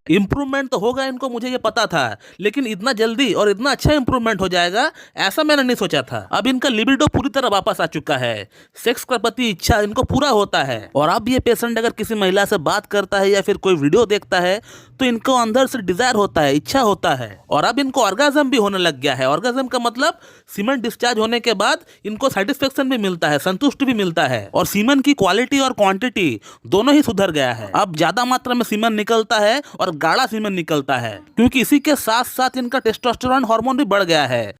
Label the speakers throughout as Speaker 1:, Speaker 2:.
Speaker 1: Improvement तो होगा इनको, मुझे ये पता था, लेकिन इतना जल्दी और इतना अच्छा इम्प्रूवमेंट हो जाएगा ऐसा मैंने नहीं सोचा था। अब इनका लिबिडो पूरी तरह वापस आ चुका है, सेक्स के प्रति इच्छा इनको पूरा होता है। और अब ये पेशेंट अगर किसी महिला से बात करता है या फिर कोई वीडियो देखता है तो इनको अंदर से डिजायर होता है, इच्छा होता है। और अब इनको ऑर्गाज्म भी होने लग गया है। ऑर्गाज्म का मतलब सीमन डिस्चार्ज होने के बाद इनको सेटिस्फेक्शन भी मिलता है, संतुष्टि भी मिलता है, और सीमन की क्वालिटी और क्वांटिटी दोनों ही सुधर गया है। अब ज्यादा मात्रा में सीमन निकलता है और गाढ़ा सीमन निकलता है, क्योंकि इसी के साथ साथ इनका टेस्टोस्टेरोन हार्मोन भी बढ़ गया है।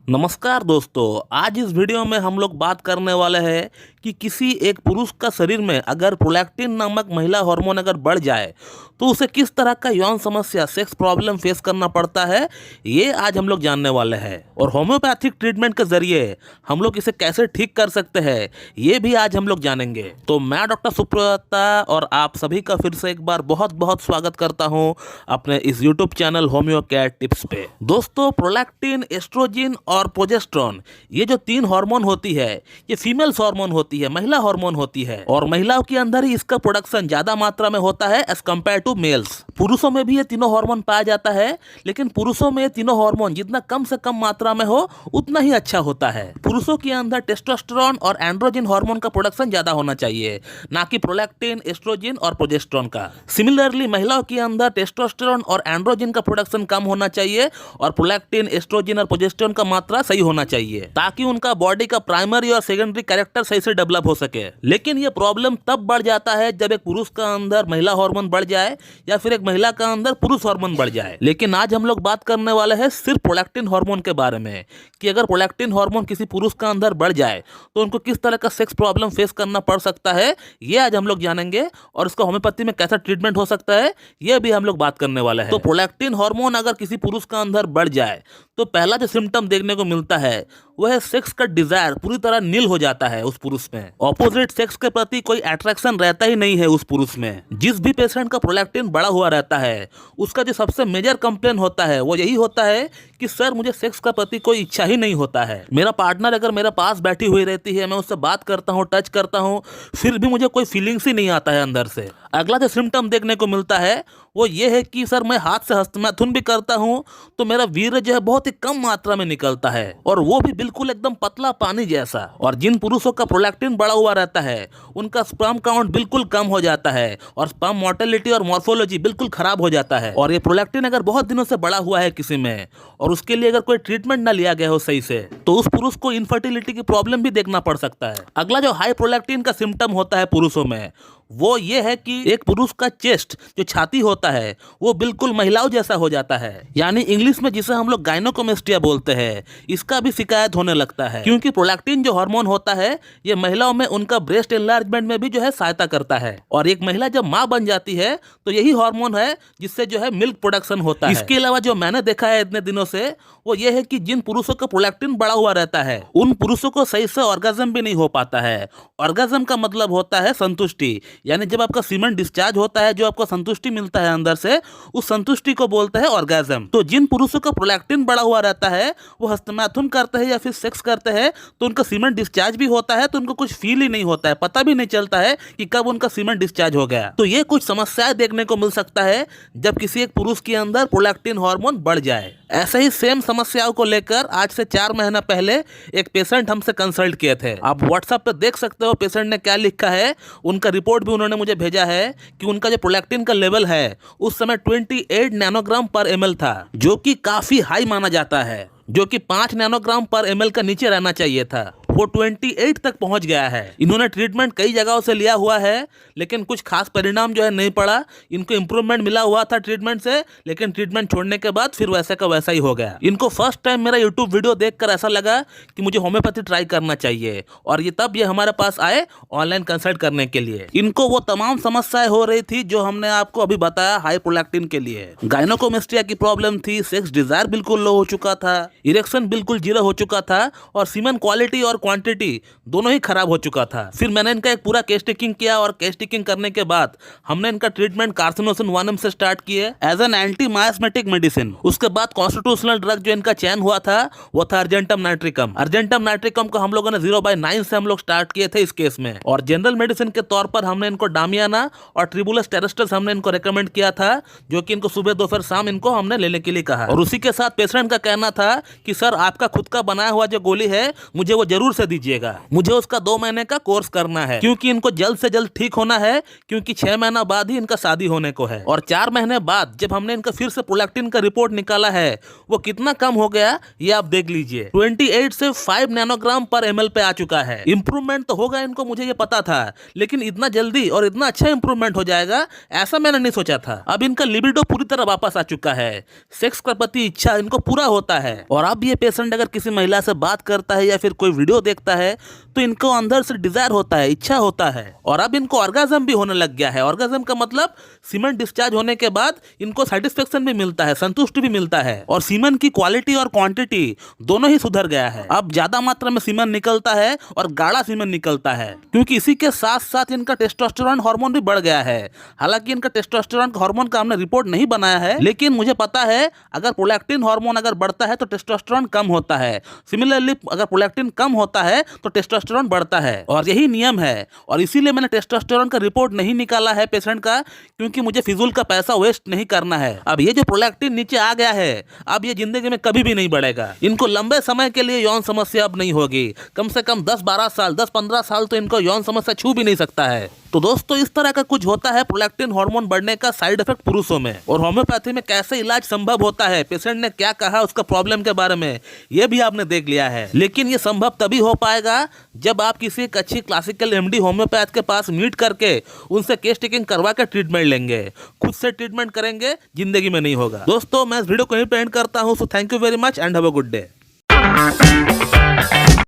Speaker 1: नमस्कार दोस्तों, आज इस वीडियो में हम लोग बात करने वाले हैं कि किसी एक पुरुष का शरीर में अगर प्रोलैक्टिन नामक महिला हार्मोन अगर बढ़ जाए तो उसे किस तरह का यौन समस्या, सेक्स प्रॉब्लम फेस करना पड़ता है, ये आज हम लोग जानने वाले हैं। और होम्योपैथिक ट्रीटमेंट के जरिए हम लोग इसे कैसे ठीक कर सकते हैं, ये भी आज हम लोग जानेंगे। तो मैं डॉक्टर सुप्रता और आप सभी का फिर से एक बार बहुत बहुत स्वागत करता हूँ अपने इस YouTube channel homeo care tips पे। दोस्तों, प्रोलैक्टिन, एस्ट्रोजन और प्रोजेस्टेरोन, ये जो तीन हार्मोन होती है, ये फीमेल्स हार्मोन होती है, महिला हार्मोन होती है, और महिलाओं के अंदर ही इसका प्रोडक्शन ज्यादा मात्रा में होता है एज कंपेयर टू मेल्स। पुरुषों में भी ये तीनों हार्मोन पाया जाता है, लेकिन पुरुषों में ये तीनों हार्मोन जितना कम से कम मात्रा में हो उतना ही अच्छा होता है। पुरुषों के अंदर टेस्टोस्टेरोन और एंड्रोजन हार्मोन का प्रोडक्शन ज्यादा होना चाहिए, ना कि प्रोलैक्टिन, एस्ट्रोजन और प्रोजेस्टेरोन का। सिमिलरली महिलाओं के अंदर टेस्टोस्टेरोन और एंड्रोजन का प्रोडक्शन कम होना चाहिए और प्रोलैक्टिन, एस्ट्रोजन और प्रोजेस्टेरोन का मात्रा सही होना चाहिए, ताकि उनका बॉडी का प्राइमरी और सेकेंडरी कैरेक्टर सही से डेवलप हो सके। लेकिन ये प्रॉब्लम तब बढ़ जाता है जब एक पुरुष का अंदर महिला हार्मोन बढ़ जाए या फिर एक महिला का अंदर पुरुष हार्मोन बढ़ जाए। लेकिन आज हम लोग बात करने वाले हैं सिर्फ प्रोलैक्टिन हार्मोन के बारे में, कि अगर प्रोलैक्टिन हार्मोन किसी पुरुष का अंदर बढ़ जाए तो उनको किस तरह का सेक्स प्रॉब्लम फेस करना पड़ सकता है, ये आज हम लोग जानेंगे। और इसका होम्योपैथी में कैसा ट्रीटमेंट हो सकता है, ये भी हम लोग बात करने वाले हैं। तो प्रोलैक्टिन हार्मोन अगर किसी पुरुष का अंदर बढ़ जाए तो पहला जो सिम्टम देखने को मिलता है वह है सेक्स का डिजायर पूरी तरह नील हो जाता है उस पुरुष में। ऑपोजिट सेक्स के प्रति कोई अट्रैक्शन रहता ही नहीं है उस पुरुष में। जिस भी पेशेंट का प्रोलैक्टिन बढ़ा हुआ रहता है उसका जो सबसे मेजर कंप्लेन होता है वो यही होता है कि सर, मुझे सेक्स का प्रति कोई इच्छा ही नहीं होता है। मेरा पार्टनर अगर मेरे पास बैठी हुई रहती है, मैं उससे बात करता हूँ, टच करता हूँ, फिर भी मुझे कोई फीलिंग्स ही नहीं आता है अंदर से। अगला जो सिम्टम देखने को मिलता है वो ये है कि सर, मैं हाथ से हस्तमैथुन भी करता हूँ तो मेरा वीर्य जो है बहुत ही कम मात्रा में निकलता है, और वो भी बिल्कुल एकदम पतला पानी जैसा। और जिन पुरुषों का प्रोलैक्टिन बढ़ा हुआ रहता है उनका स्पर्म काउंट बिल्कुल कम हो जाता है और स्पर्म मोर्टेलिटी और मॉर्फोलॉजी बिल्कुल खराब हो जाता है। और ये प्रोलैक्टिन अगर बहुत दिनों से बढ़ा हुआ है किसी में और उसके लिए अगर कोई ट्रीटमेंट ना लिया गया हो सही से, तो उस पुरुष को इनफर्टिलिटी की प्रॉब्लम भी देखना पड़ सकता है। अगला जो हाई प्रोलैक्टिन का सिम्टम होता है पुरुषों में वो ये है कि एक पुरुष का चेस्ट, जो छाती होता है, वो बिल्कुल महिलाओं जैसा हो जाता है, यानी इंग्लिश में जिसे हम लोग गायनोकोमेस्टिया बोलते हैं, इसका भी शिकायत होने लगता है। क्योंकि प्रोलैक्टिन जो हार्मोन होता है ये महिलाओं में उनका ब्रेस्ट एनलार्जमेंट में भी जो है सहायता करता है। और एक महिला जब माँ बन जाती है तो यही हार्मोन है जिससे जो है मिल्क प्रोडक्शन होता है। इसके अलावा जो मैंने देखा है इतने दिनों से वो ये है कि जिन पुरुषों का प्रोलैक्टिन बढ़ा हुआ रहता है उन पुरुषों को सही से ऑर्गाज्म भी नहीं हो पाता है। ऑर्गाज्म का मतलब होता है संतुष्टि, यानी जब आपका सीमन डिस्चार्ज होता है, जो आपको संतुष्टि मिलता है अंदर से, उस संतुष्टि को बोलते हैं ऑर्गाज्म। तो जिन पुरुषों का प्रोलैक्टिन बढ़ा हुआ रहता है वो हस्तमैथुन करते हैं या फिर सेक्स करते हैं तो उनका सीमन डिस्चार्ज भी होता है, तो उनको कुछ फील ही नहीं होता है, पता भी नहीं चलता है कि कब उनका सीमन डिस्चार्ज हो गया। तो ये कुछ समस्याएं देखने को मिल सकता है जब किसी एक पुरुष के अंदर प्रोलैक्टिन हार्मोन बढ़ जाए। ऐसे ही सेम समस्याओं को लेकर आज से 4 महीना पहले एक पेशेंट हमसे कंसल्ट किए थे। आप व्हाट्सएप पे देख सकते हो पेशेंट ने क्या लिखा है। उनका रिपोर्ट भी उन्होंने मुझे भेजा है कि उनका जो प्रोलैक्टिन का लेवल है उस समय 28 नैनोग्राम पर ml था, जो कि काफी हाई माना जाता है, जो कि 5 नैनोग्राम पर ml का नीचे रहना चाहिए था। वो 28 तक पहुंच गया है। इन्होंने ट्रीटमेंट कई जगहों से लिया हुआ है, लेकिन कुछ खास परिणाम जो है नहीं पड़ा। इनको इम्प्रूवमेंट मिला हुआ था ट्रीटमेंट से, लेकिन ट्रीटमेंट छोड़ने के बाद फिर वैसा का वैसा ही हो गया। इनको फर्स्ट टाइम मेरा यूट्यूब वीडियो देखकर ऐसा लगा कि मुझे होम्योपैथी ट्राई करना चाहिए, और ये तब ये हमारे पास आए ऑनलाइन कंसल्ट करने के लिए। इनको वो तमाम समस्याएं हो रही थी जो हमने आपको अभी बताया हाई प्रोलैक्टिन के लिए। गायनोकोमेस्टिया की प्रॉब्लम थी, सेक्स डिजायर बिल्कुल लो हो चुका था, इरेक्शन बिल्कुल 0 हो चुका था, और सीमन क्वालिटी और क्वांटिटी दोनों ही खराब हो चुका था। फिर मैंने इनका एक पूरा केस टेकिंग किया और केस टेकिंग करने के बाद हमने इनका ट्रीटमेंट कार्सिनोसिन 1M से स्टार्ट किए एज एन एंटी मायास्मेटिक मेडिसिन। उसके बाद कॉन्स्टिट्यूशनल ड्रग जो इनका चयन हुआ था वो था अर्जेंटम नाइट्रिकम। अर्जेंटम नाइट्रिकम को हम लोगों ने 0/9 से हम लोग स्टार्ट किए थे इस केस में। और जनरल मेडिसिन के तौर पर हमने इनको डामियाना और ट्रिबुलस टेरेस्ट्रस हमने इनको रेकमेंड किया था, जो कि इनको सुबह दोपहर शाम इनको हमने लेने के लिए कहा। और उसी के साथ पेशेंट का कहना था कि सर आपका खुद का बनाया हुआ जो गोली है मुझे वो जरूर से दीजिएगा, मुझे उसका 2 महीने का कोर्स करना है, क्योंकि इनको जल्द से जल्द ठीक होना है, क्योंकि 6 महीना बाद ही इनका शादी होने को है। और 4 महीने बाद जब हमने इनका फिर से प्रोलैक्टिन का रिपोर्ट निकाला है वो कितना कम हो गया ये आप देख लीजिए। 28 से 5 नैनोग्राम पर ml पे आ चुका है। इंप्रूवमेंट तो होगा इनको, मुझे ये पता था, लेकिन इतना जल्दी और इतना अच्छा इंप्रूवमेंट हो जाएगा ऐसा मैंने नहीं सोचा था। अब इनका लिबिडो पूरी तरह वापस आ चुका है, सेक्स के प्रति इच्छा इनको पूरा होता है। और अब ये पेशेंट अगर किसी महिला से बात करता है या फिर कोई वीडियो देखता है तो इनको अंदर से डिजायर होता है, इच्छा होता है। और अब इनको ऑर्गेज्म भी होने लग गया है। ऑर्गेज्म का मतलब सीमेन डिस्चार्ज होने के बाद इनको सेटिस्फेक्शन भी मिलता है, संतुष्टि भी मिलता है। और सीमेन की क्वालिटी और क्वांटिटी दोनों ही सुधर गया है। अब ज्यादा मात्रा में सीमेन निकलता है और गाढ़ा सीमेन निकलता है, क्योंकि इसी के साथ साथ इनका टेस्टोस्टेरोन हार्मोन भी बढ़ गया है। हालांकि इनका टेस्टोस्टेरोन हार्मोन का हमने रिपोर्ट नहीं बनाया है, लेकिन मुझे पता है अगर प्रोलैक्टिन हार्मोन अगर बढ़ता है तो टेस्टोस्टेरोन कम होता है। सिमिलरली अगर प्रोलैक्टिन कम होता है तो टेस्टोस्टेरोन बढ़ता है, और यही नियम है। और इसीलिए मैंने टेस्टोस्टेरोन का रिपोर्ट नहीं निकाला है पेशेंट का, क्योंकि मुझे फिजूल का पैसा वेस्ट नहीं करना है। अब ये जो प्रोलैक्टिन नीचे आ गया है अब ये जिंदगी में कभी भी नहीं बढ़ेगा। इनको लंबे समय के लिए यौन समस्या अब नहीं होगी, कम से कम 10-12 साल 10-15 साल तो इनको यौन समस्या छू भी नहीं सकता है। तो दोस्तों इस तरह का कुछ होता है प्रोलैक्टिन हार्मोन बढ़ने का साइड इफेक्ट पुरुषों में। और होम्योपैथी में कैसे इलाज संभव होता है, पेशेंट ने क्या कहा उसका प्रॉब्लम के बारे में, ये भी आपने देख लिया है। लेकिन ये संभव तभी हो पाएगा जब आप किसी एक अच्छी क्लासिकल एमडी होम्योपैथ के पास मीट करके उनसे केस टेकिंग करवा के ट्रीटमेंट लेंगे। खुद से ट्रीटमेंट करेंगे जिंदगी में नहीं होगा। दोस्तों मैं इस वीडियो को यहीं पे एंड करता हूँ। So thank you very much and have a good day.